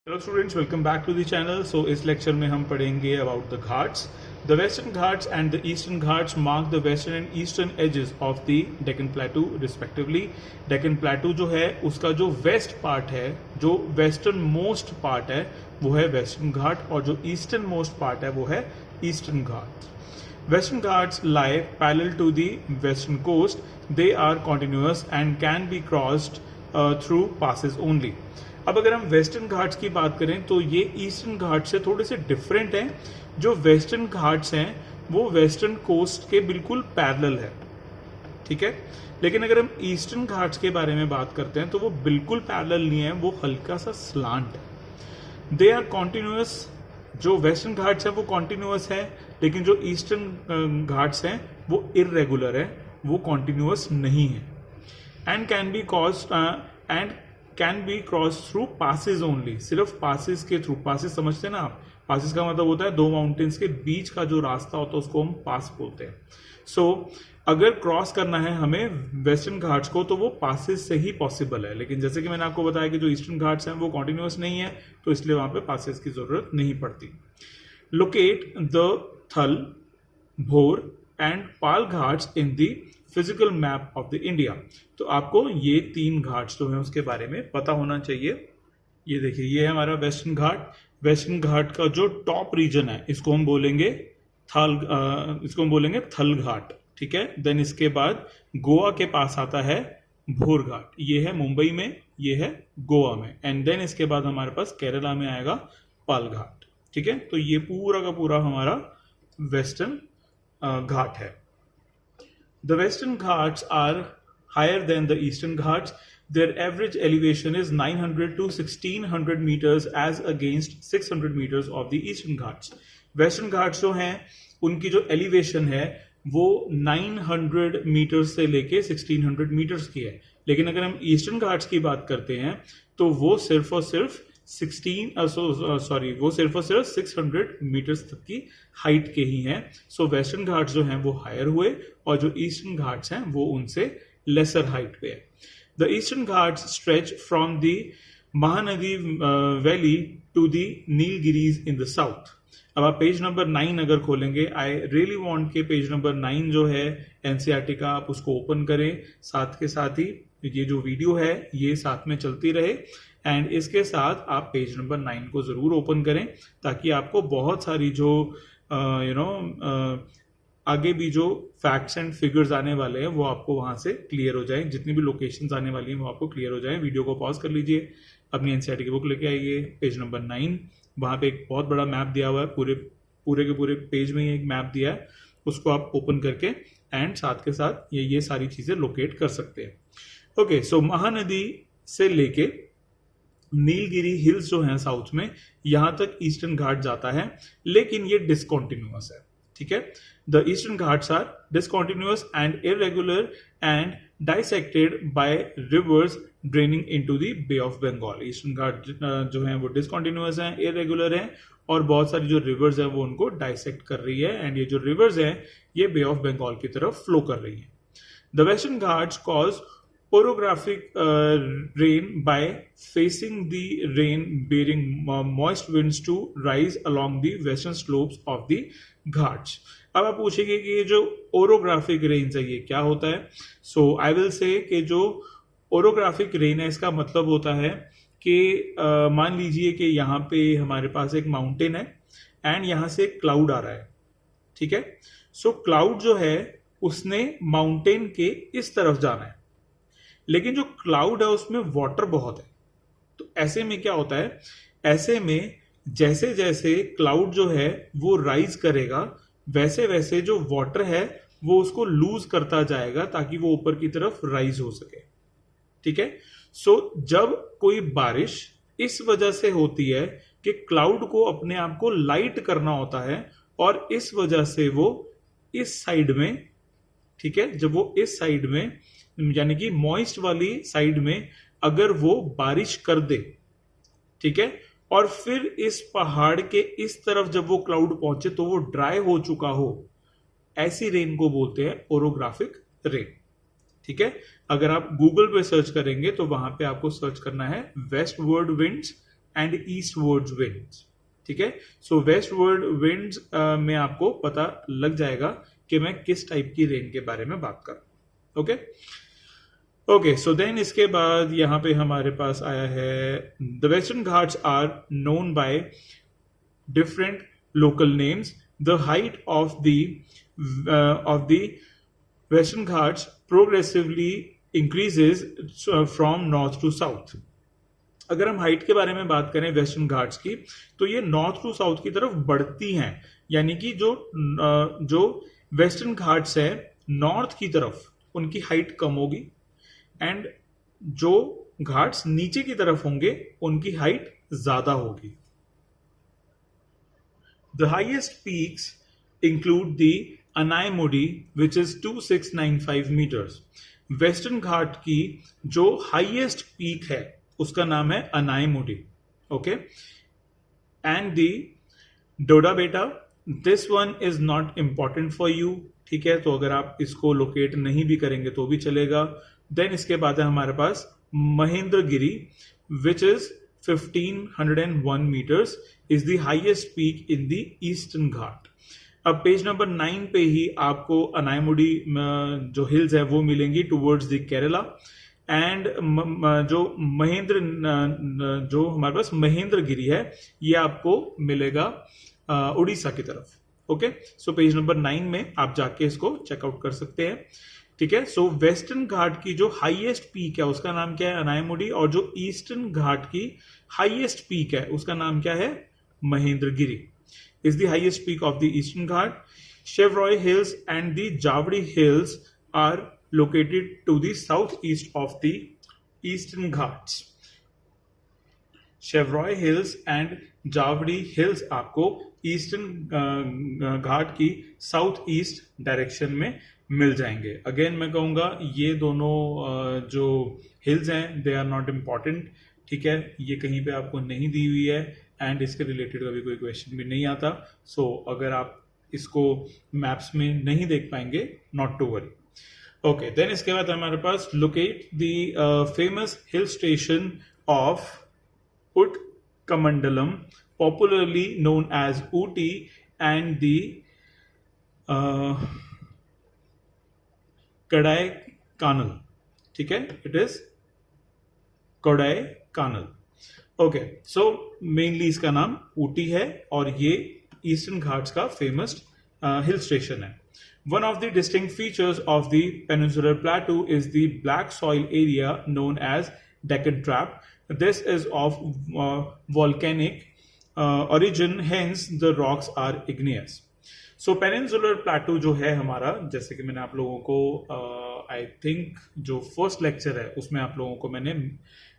Hello students, welcome back to the channel. So इस lecture में हम पढ़ेंगे about the Ghats. The western Ghats and the eastern Ghats mark the western and eastern edges of the Deccan plateau respectively. Deccan plateau जो है उसका जो west part है, जो वेस्टर्न मोस्ट पार्ट है वो है वेस्टर्न घाट, और जो ईस्टर्न मोस्ट पार्ट है वो है eastern Ghat. Western Ghats lie parallel to the western coast. They are continuous and can be crossed through passes only. अब अगर हम वेस्टर्न घाट्स की बात करें तो ये ईस्टर्न घाट से थोड़े से डिफरेंट हैं। जो वेस्टर्न घाट्स हैं वो वेस्टर्न कोस्ट के बिल्कुल पैरेलल है, ठीक है। लेकिन अगर हम ईस्टर्न घाट्स के बारे में बात करते हैं तो वो बिल्कुल पैरेलल नहीं है, वो हल्का सा स्लांट है। They are continuous. जो वेस्टर्न घाट्स है वो कॉन्टिन्यूअस है, लेकिन जो ईस्टर्न घाट्स हैं वो इरेगुलर है, वो कॉन्टिन्यूअस नहीं है। And can be cross through passes only. सिर्फ पासिस के थ्रू। पासिस समझते हैं ना आप? पासिस का मतलब होता है दो माउंटेन्स के बीच का जो रास्ता होता है उसको हम पास बोलते हैं। सो अगर क्रॉस करना है हमें वेस्टर्न घाट्स को तो वो पासिस से ही पॉसिबल है, लेकिन जैसे कि मैंने आपको बताया कि जो ईस्टर्न घाट्स हैं वो कॉन्टिन्यूअस नहीं है, तो इसलिए वहां पे पासिस की जरूरत नहीं पड़ती। लोकेट द थल, भोर and Pal Ghats in the physical map of the India. तो आपको ये तीन घाट्स जो है उसके बारे में पता होना चाहिए। ये देखिए, ये है हमारा वेस्टर्न घाट। वेस्टर्न घाट का जो टॉप रीजन है इसको हम बोलेंगे थल घाट, ठीक है। देन इसके बाद गोवा के पास आता है भोर घाट, ये है मुंबई में, ये है गोवा में। एंड देन इसके बाद हमारे पास केरला में आएगा पाल घाट, ठीक है। तो ये पूरा का पूरा हमारा वेस्टर्न घाट है। The western Ghats are higher than the eastern Ghats. Their average elevation is 900 to 1600 meters as against 600 meters of the eastern Ghats. Western Ghats जो हैं उनकी जो एलिवेशन है वो 900 मीटर्स से लेके 1600 मीटर्स की है, लेकिन अगर हम ईस्टर्न घाट्स की बात करते हैं तो वो सिर्फ और सिर्फ 600 मीटर्स तक की हाइट के ही हैं। सो वेस्टर्न घाट्स जो हैं वो हायर हुए और जो ईस्टर्न घाट्स हैं वो उनसे लेसर हाइट पे है। The eastern Ghats stretch from the Mahanadi Valley to the Nilgiris in the south. अब आप पेज नंबर 9 अगर खोलेंगे, आई रियली वांट के पेज नंबर 9 जो है एनसीईआरटी का आप उसको ओपन करें, साथ के साथ ही ये जो वीडियो है ये साथ में चलती रहे, एंड इसके साथ आप पेज नंबर 9 को जरूर ओपन करें ताकि आपको बहुत सारी जो आगे भी जो फैक्ट्स एंड फिगर्स आने वाले हैं वो आपको वहां से क्लियर हो जाए। जितनी भी लोकेशंस आने वाली हैं वो आपको क्लियर हो जाए। वीडियो को पॉज कर लीजिए, अपनी एनसीईआरटी की बुक लेके आइए, पेज नंबर 9, वहां पे एक बहुत बड़ा मैप दिया हुआ है, पूरे के पूरे पेज में ही एक मैप दिया है, उसको आप ओपन करके एंड साथ के साथ ये सारी चीजें लोकेट कर सकते हैं। ओके, सो महानदी से लेके नीलगिरी हिल्स जो है साउथ में, यहां तक ईस्टर्न घाट जाता है, लेकिन ये डिसकॉन्टिन्यूअस है, ठीक है। The eastern Ghats are discontinuous and irregular and dissected by rivers draining into the Bay of Bengal. Eastern Ghats जो हैं वो discontinuous हैं, irregular हैं, और बहुत सारी जो rivers हैं वो उनको dissect कर रही है, and ये जो rivers हैं ये Bay of Bengal की तरफ flow कर रही है। The western Ghats cause orographic rain by facing the rain bearing moist winds to rise along the western slopes of the Ghats. अब आप पूछेंगे कि ये जो ओरोग्राफिक रेंज है ये क्या होता है। सो आई विल से कि जो ओरोग्राफिक रेन है इसका मतलब होता है कि मान लीजिए कि यहाँ पे हमारे पास एक माउंटेन है एंड यहाँ से क्लाउड आ रहा है, ठीक है। सो क्लाउड जो है उसने माउंटेन के इस तरफ जाना है, लेकिन जो क्लाउड है उसमें वाटर बहुत है। तो ऐसे में क्या होता है, ऐसे में जैसे जैसे क्लाउड जो है वो राइज करेगा वैसे वैसे जो वाटर है वो उसको लूज करता जाएगा ताकि वो ऊपर की तरफ राइज हो सके, ठीक है। सो जब कोई बारिश इस वजह से होती है कि क्लाउड को अपने आप को लाइट करना होता है, और इस वजह से वो इस साइड में, ठीक है, जब वो इस साइड में यानी कि मॉइस्ट वाली साइड में अगर वो बारिश कर दे, ठीक है, और फिर इस पहाड़ के इस तरफ जब वो क्लाउड पहुंचे तो वो ड्राई हो चुका हो, ऐसी रेन को बोलते हैं ओरोग्राफिक रेन, ठीक है। अगर आप गूगल पे सर्च करेंगे तो वहां पे आपको सर्च करना है westward winds and eastwards winds. ठीक है, सो वेस्टवर्ड विंड्स में आपको पता लग जाएगा कि मैं किस टाइप की रेन के बारे में बात कर रहा हूं। ओके ओके, सो देन इसके बाद यहां पे हमारे पास आया है the western Ghats are known by different local names. The height of the Western Ghats progressively increases from north to south. अगर हम हाइट के बारे में बात करें वेस्टर्न घाट्स की, तो ये नॉर्थ टू साउथ की तरफ बढ़ती हैं, यानी कि जो वेस्टर्न घाट्स है नॉर्थ की तरफ उनकी हाइट कम होगी, एंड जो घाट्स नीचे की तरफ होंगे उनकी हाइट ज्यादा होगी। The highest peaks include the Anaimudi, which is 2695 meters. Western घाट की जो हाईएस्ट पीक है उसका नाम है अनाईमुडी। ओके, एंड दी डोडा बेटा, this one is not important for you. ठीक है, तो अगर आप इसको लोकेट नहीं भी करेंगे तो भी चलेगा। देन इसके बाद है हमारे पास Mahendragiri, which is 1501 meters, is the highest peak in the eastern Ghat. अब पेज नंबर 9 पे ही आपको अनाईमुडी जो हिल्स है वो मिलेंगी टुवर्ड्स द केरला, एंड जो हमारे पास महेंद्रगिरी है ये आपको मिलेगा उड़ीसा की तरफ। ओके, सो पेज नंबर 9 में आप जाके इसको चेकआउट कर सकते हैं। ठीक है, सो वेस्टर्न घाट की जो हाईएस्ट पीक है उसका नाम क्या है, अनाईमुडी, और जो ईस्टर्न घाट की हाईएस्ट पीक है उसका नाम क्या है, Mahendragiri is the highest peak of the eastern ghat. Chevroy Hills and the Javdi Hills are located to the southeast of the eastern ghats. Chevroy Hills and Javdi Hills आपको eastern घाट की south east direction में मिल जाएंगे। Again मैं कहूंगा ये दोनों जो hills हैं दे आर नॉट इम्पॉर्टेंट। ठीक है, ये कहीं पे आपको नहीं दी हुई है, एंड इसके रिलेटेड कभी कोई क्वेश्चन भी नहीं आता। सो अगर आप इसको मैप्स में नहीं देख पाएंगे, not to worry. Okay, then इसके बाद हमारे पास locate the famous hill station of Udhagamandalam, popularly known as Ooty, and the Kodaikanal. ठीक है, it is Kodaikanal. Okay, so mainly इसका नाम ऊटी है और ये ईस्टर्न घाट्स का फेमस हिल स्टेशन है। One of the distinct features of the peninsular plateau is the black soil area known as Deccan trap. This is of volcanic origin, hence the rocks are igneous. So peninsular प्लेटू जो है हमारा, जैसे कि मैंने आप लोगों को आई थिंक जो फर्स्ट लेक्चर है उसमें आप लोगों को मैंने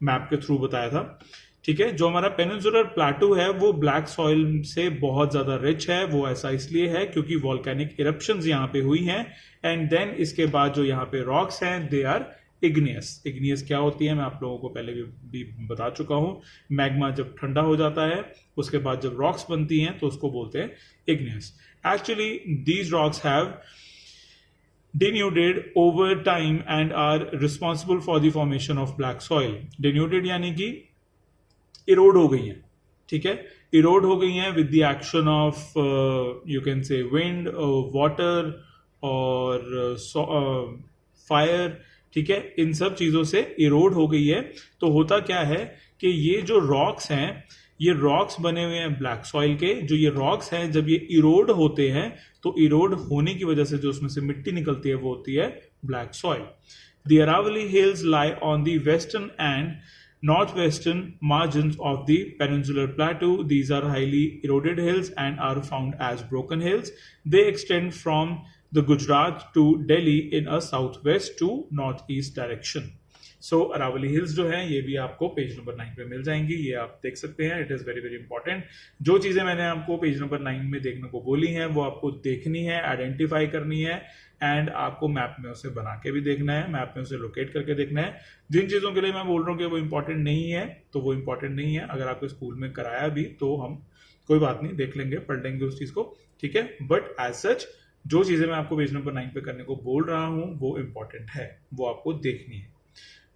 मैप के थ्रू बताया था। ठीक है, जो हमारा पेनिनसुलर प्लेटू है वो ब्लैक सॉइल से बहुत ज्यादा रिच है। वो ऐसा इसलिए है क्योंकि वॉल्केनिक इरप्शंस यहाँ पे हुई हैं, एंड देन इसके बाद जो यहाँ पे रॉक्स हैं दे आर इग्नियस। इग्नियस क्या होती है मैं आप लोगों को पहले भी बता चुका हूं। मैग्मा जब ठंडा हो जाता है उसके बाद जब रॉक्स बनती हैं तो उसको बोलते हैं igneous. Actually these rocks have denuded over time and are responsible for the formation of black soil. Denuded यानी कि erode हो गई हैं। ठीक है, erode हो गई हैं with the action of you can say wind, water और fire। ठीक है, इन सब चीजों से इरोड हो गई है। तो होता क्या है कि ये जो रॉक्स हैं ये रॉक्स बने हुए हैं ब्लैक सॉइल के। जो ये रॉक्स हैं जब ये इरोड होते हैं तो इरोड होने की वजह से जो उसमें से मिट्टी निकलती है वो होती है black soil. The Aravalli hills lie on the western and northwestern margins of the peninsular plateau. These are highly eroded hills and are found as broken hills. They extend from the Gujarat to Delhi in a southwest to northeast direction. So Aravalli Hills जो है ये भी आपको page number 9 पे मिल जाएंगी, ये आप देख सकते हैं। It is very very important. जो चीजें मैंने आपको पेज नंबर 9 में देखने को बोली हैं वो आपको देखनी है, आइडेंटिफाई करनी है, एंड आपको मैप में उसे बना के भी देखना है, मैप में उसे लोकेट करके देखना है। जिन चीजों के लिए मैं बोल रहा हूँ कि वो इंपॉर्टेंट नहीं है तो वो इंपॉर्टेंट नहीं है। अगर आपको स्कूल में कराया भी तो हम कोई बात नहीं, देख लेंगे, पढ़ लेंगे उस चीज को। ठीक है, बट एज सच जो चीजें मैं आपको पेज नंबर 9 पे करने को बोल रहा हूँ वो इंपॉर्टेंट है, वो आपको देखनी है।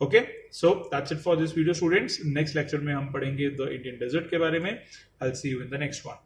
Okay, so that's it for this video students. Next lecture में हम पढ़ेंगे द इंडियन डेजर्ट के बारे में. I will see you in the next one.